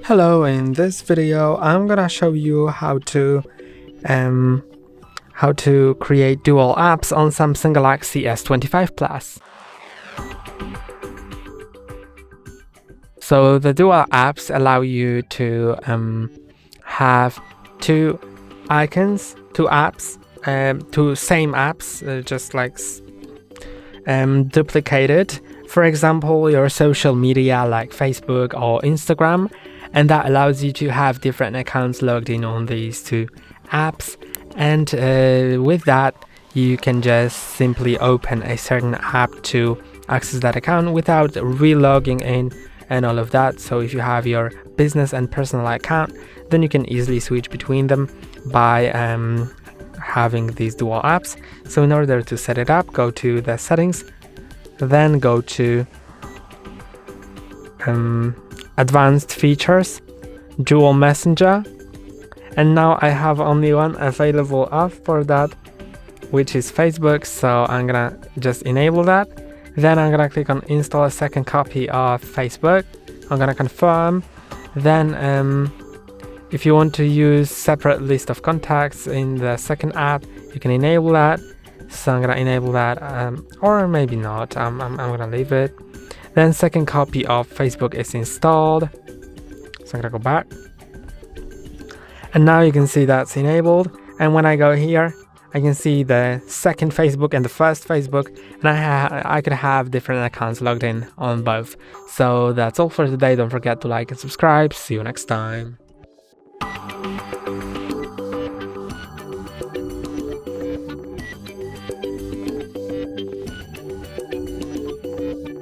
Hello, in this video I'm gonna show you how to create dual apps on Samsung Galaxy S25 Plus. So the dual apps allow you to have two icons, two apps, two same apps, just like duplicated. For example, your social media like Facebook or Instagram, and that allows you to have different accounts logged in on these two apps. And with that, you can just simply open a certain app to access that account without re-logging in and all of that. So if you have your business and personal account, then you can easily switch between them by having these dual apps. So in order to set it up, go to the settings, then go to advanced features, dual messenger, and now I have only one available app for that, which is Facebook. So I'm gonna just enable that. Then I'm gonna click on install a second copy of Facebook. I'm gonna confirm. Then if you want to use separate list of contacts in the second app, you can enable that. So I'm gonna enable that, or maybe not. I'm gonna leave it. Then second copy of Facebook is installed. So I'm gonna go back. And now you can see that's enabled. And when I go here, I can see the second Facebook and the first Facebook, and I could have different accounts logged in on both. So that's all for today. Don't forget to like and subscribe. See you next time.